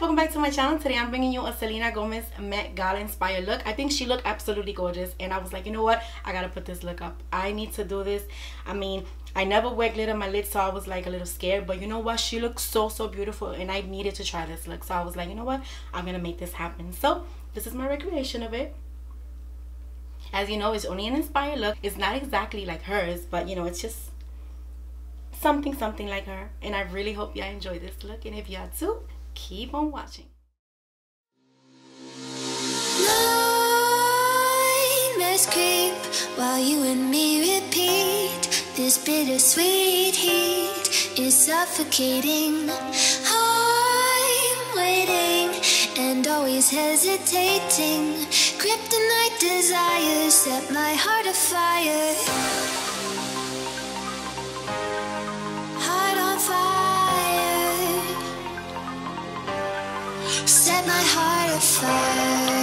welcome back to my channel. Today I'm bringing you a Selena Gomez Met Gala inspired look. I think she looked absolutely gorgeous and I was like, you know what, I gotta put this look up. I need to do this. I mean, I never wear glitter on my lips, so I was like a little scared, but you know what, she looks so beautiful and I needed to try this look. So I was like, you know what, I'm gonna make this happen. So this is my recreation of it. As you know, it's only an inspired look. It's not exactly like hers, but you know, it's just something like her, and I really hope y'all enjoy this look, and if y'all too, keep on watching. Nightmares creep while you and me repeat. This bittersweet heat is suffocating. I'm waiting and always hesitating. Kryptonite desires set my heart afire. Heart on fire. Set my heart afire.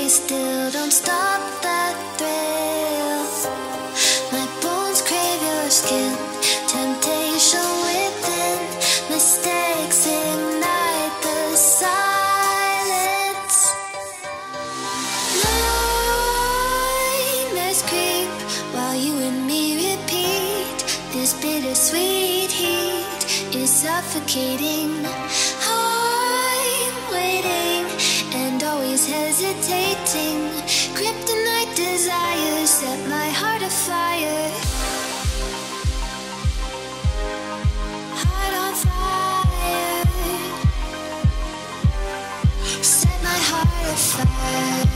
Still, don't stop that thrill. My bones crave your skin. Temptation within. Mistakes ignite the silence. Nightmares creep while you and me repeat. This bittersweet heat is suffocating. I'm waiting and always hesitating. Kryptonite desires set my heart afire. Heart on fire. Set my heart afire.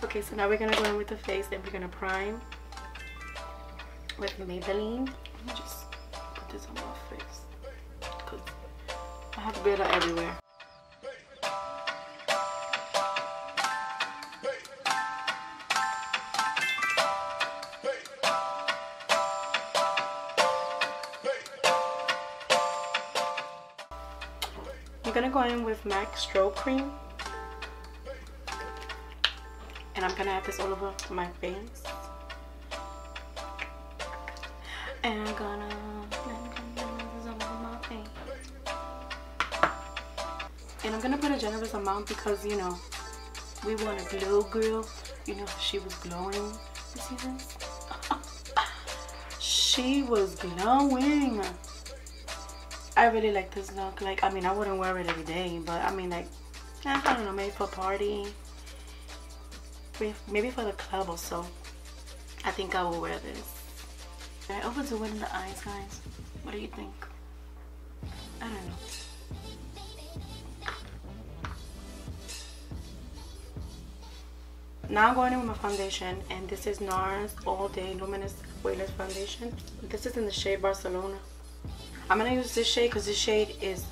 Okay, so now we're gonna go in with the face and we're gonna prime with Maybelline. Let me just put this on my face because I have glitter everywhere. I'm gonna go in with MAC Strobe Cream. And I'm gonna add this all over my face. And I'm gonna blend this all over my face. And I'm gonna put a generous amount because, you know, we want a glow girl. You know, she was glowing. You see this? She was glowing. I really like this look. Like, I mean, I wouldn't wear it every day, but I mean, like, I don't know, maybe for a party. Maybe for the club or so. I think I will wear this. I overdo it in the eyes, guys. What do you think? I don't know. Now I'm going in with my foundation, and this is NARS All Day Luminous Weightless Foundation. This is in the shade Barcelona. I'm gonna use this shade because this shade is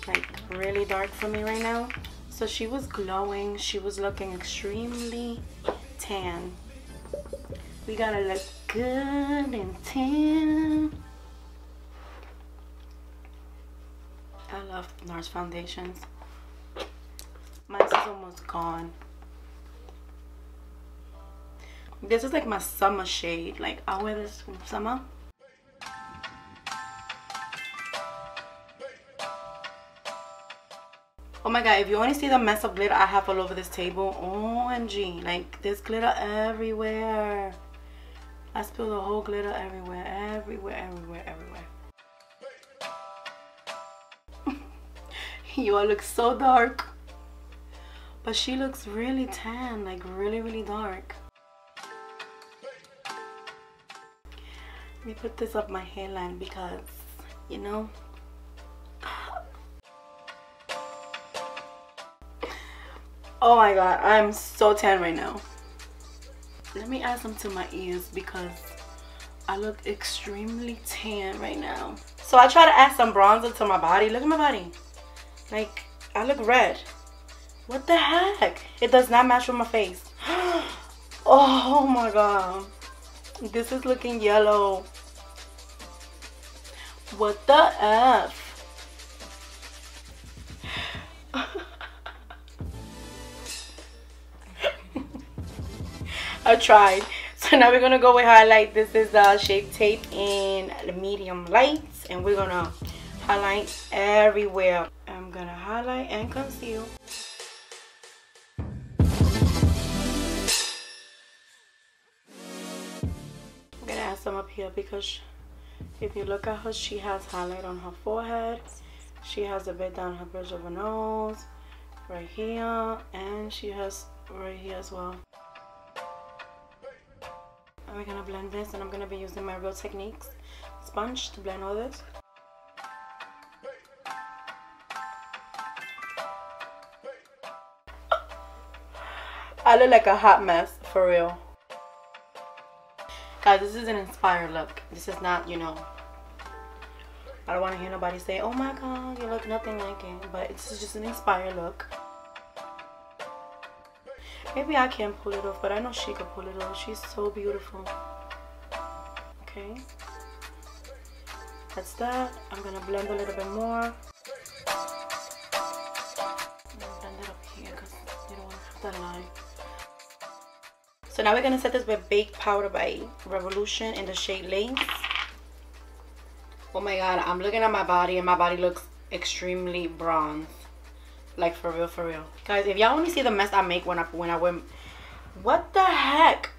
like really dark for me right now. So she was glowing. She was looking extremely tan. We gotta look good and tan. I love NARS foundations. Mine is almost gone. This is like my summer shade. Like, I'll wear this in summer. Oh my god, if you only see the mess of glitter I have all over this table, OMG, like there's glitter everywhere. I spilled the whole glitter everywhere, everywhere. You all look so dark. But she looks really tan, like really dark. Let me put this up my hairline because, you know, oh my god, I'm so tan right now. Let me add some to my ears because I look extremely tan right now. So I try to add some bronzer to my body. Look at my body. Like, I look red. What the heck? It does not match with my face. Oh my god. This is looking yellow. What the F? I tried. So now we're gonna go with highlight. This is the Shape Tape in the medium lights, and we're gonna highlight everywhere. I'm gonna highlight and conceal. I'm gonna add some up here because if you look at her, she has highlight on her forehead. She has a bit down her bridge of her nose, right here, and she has right here as well. And we're gonna blend this, and I'm gonna be using my Real Techniques sponge to blend all this. I look like a hot mess, for real. Guys, this is an inspired look. This is not, you know, I don't want to hear nobody say, oh my god, you look nothing like it. But this is just an inspired look. Maybe I can't pull it off, but I know she could pull it off. She's so beautiful. Okay. That's that. I'm going to blend a little bit more. I'm going to blend it up here because you don't want to have that line. So now we're going to set this with Baked Powder by Revolution in the shade Lace. Oh my god, I'm looking at my body and my body looks extremely bronze. Like, for real, for real. Guys, if y'all only see the mess I make when I wear... What the heck?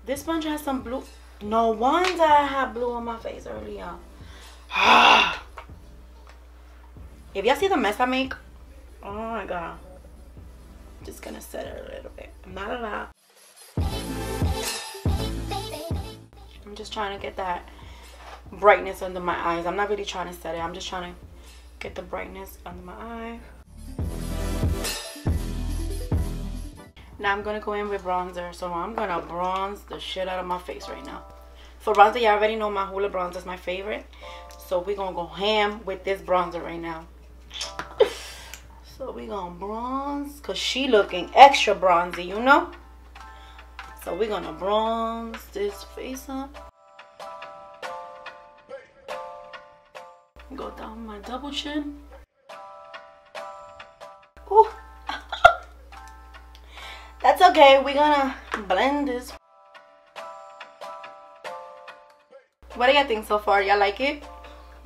This sponge has some blue... No wonder I had blue on my face earlier. If y'all see the mess I make... Oh my god. I'm just gonna set it a little bit. Not a lot. I'm just trying to get that brightness under my eyes. I'm not really trying to set it. I'm just trying to get the brightness under my eye. Now I'm gonna go in with bronzer. So I'm gonna bronze the shit out of my face right now. For bronzer, you already know my Hoola bronzer is my favorite. So we're gonna go ham with this bronzer right now. So we're gonna bronze, cause she looking extra bronzy, you know? So we're gonna bronze this face up. Go down my double chin. Ooh. That's okay, we're gonna blend this. What do y'all think so far? Y'all like it?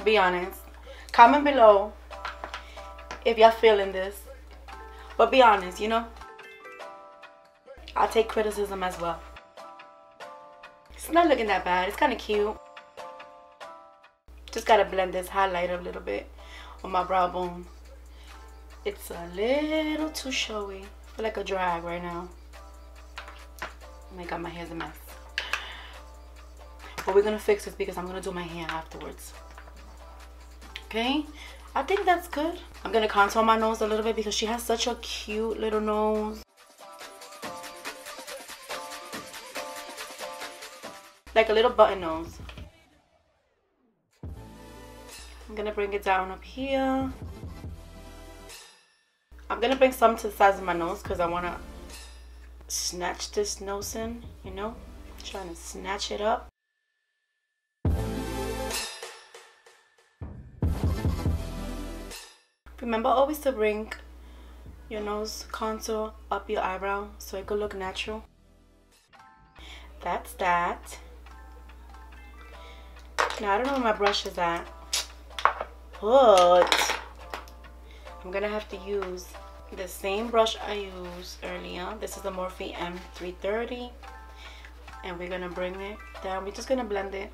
Be honest. Comment below if y'all feeling this. But be honest, you know? I'll take criticism as well. It's not looking that bad. It's kind of cute. Just gotta blend this highlight a little bit on my brow bone. It's a little too showy. I feel like a drag right now. Oh my god, my hair's a mess. But we're gonna fix this because I'm gonna do my hair afterwards. Okay? I think that's good. I'm gonna contour my nose a little bit because she has such a cute little nose. Like a little button nose. I'm gonna bring it down up here. I'm gonna bring some to the sides of my nose because I wanna snatch this nose in, you know? Trying to snatch it up. Remember always to bring your nose contour up your eyebrow so it could look natural. That's that. Now I don't know where my brush is at, but I'm gonna have to use the same brush I used earlier. This is the Morphe M330, and we're gonna bring it down. We're just gonna blend it.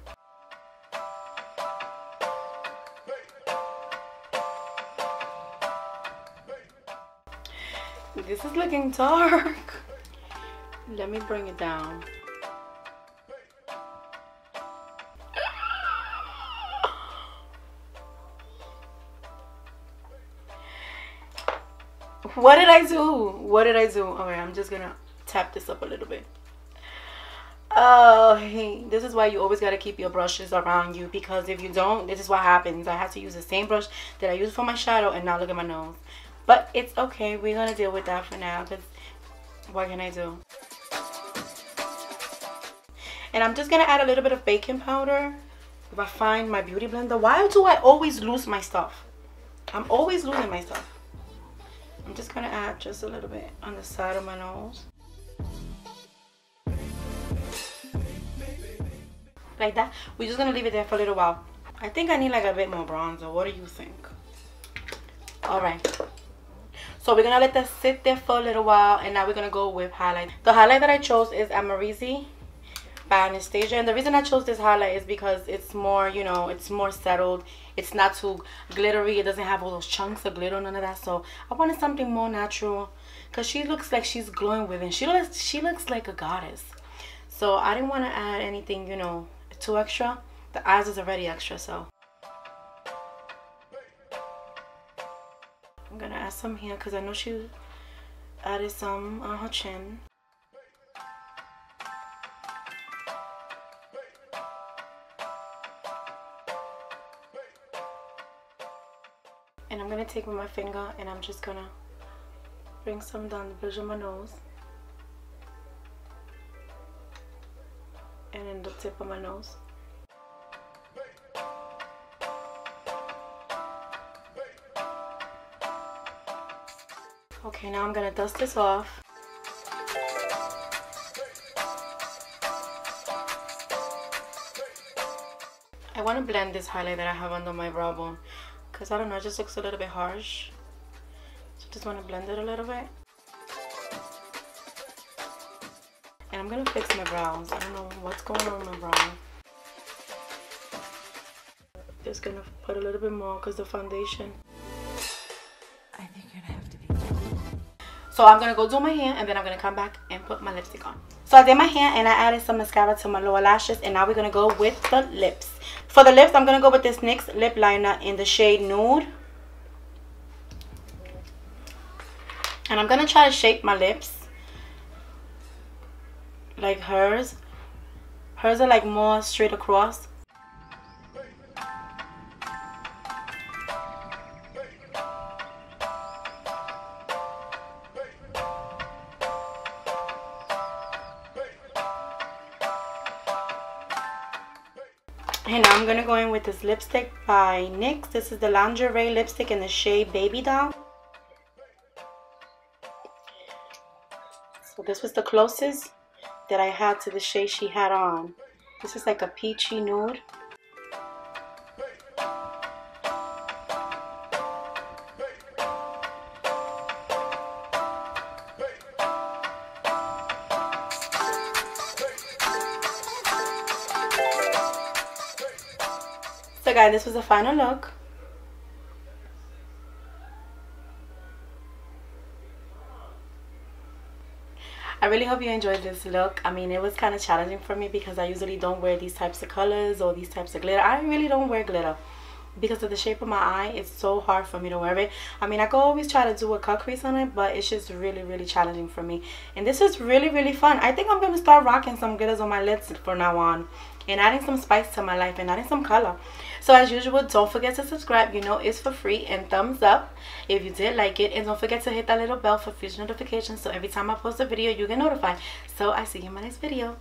This is looking dark. Let me bring it down. What did I do? What did I do? Okay, I'm just gonna tap this up a little bit. Oh, hey, this is why you always gotta keep your brushes around you, because if you don't, this is what happens. I have to use the same brush that I used for my shadow, and now look at my nose. But it's okay. We're gonna deal with that for now, because what can I do? And I'm just gonna add a little bit of baking powder. If I find my beauty blender. Why do I always lose my stuff? I'm always losing my stuff. I'm just gonna add just a little bit on the side of my nose. Like that. We're just gonna leave it there for a little while. I think I need like a bit more bronzer. What do you think? Alright. So we're gonna let that sit there for a little while, and now we're gonna go with highlight. The highlight that I chose is Amarizi by Anastasia, and the reason I chose this highlight is because it's more, you know, it's more settled. It's not too glittery. It doesn't have all those chunks of glitter, none of that. So I wanted something more natural, because she looks like she's glowing within. She looks like a goddess. So I didn't want to add anything, you know, too extra. The eyes is already extra, so I'm gonna add some here because I know she added some on her chin. And I'm gonna take with my finger and I'm just gonna bring some down the bridge of my nose and then the tip of my nose. Okay, now I'm gonna dust this off. I want to blend this highlight that I have under my brow bone, because I don't know, it just looks a little bit harsh. So just want to blend it a little bit. And I'm gonna fix my brows. I don't know what's going on with my brows. Just gonna put a little bit more because the foundation. I think you're gonna have to be. So I'm gonna go do my hair and then I'm gonna come back and put my lipstick on. So I did my hair and I added some mascara to my lower lashes, and now we're gonna go with the lips. For the lips, I'm gonna go with this NYX lip liner in the shade Nude. And I'm gonna try to shape my lips like hers. Hers are like more straight across. And now I'm gonna go in with this lipstick by NYX. This is the lingerie lipstick in the shade Baby Doll. So this was the closest that I had to the shade she had on. This is like a peachy nude. So guys, this was the final look. I really hope you enjoyed this look. I mean, it was kind of challenging for me because I usually don't wear these types of colors or these types of glitter. I really don't wear glitter because of the shape of my eye. It's so hard for me to wear it. I mean, I could always try to do a cut crease on it, but it's just really challenging for me. And this is really fun. I think I'm going to start rocking some glitters on my lids from now on and adding some spice to my life and adding some color. So as usual, don't forget to subscribe. You know it's for free, and thumbs up if you did like it, and don't forget to hit that little bell for future notifications so every time I post a video you get notified. So I see you in my next video.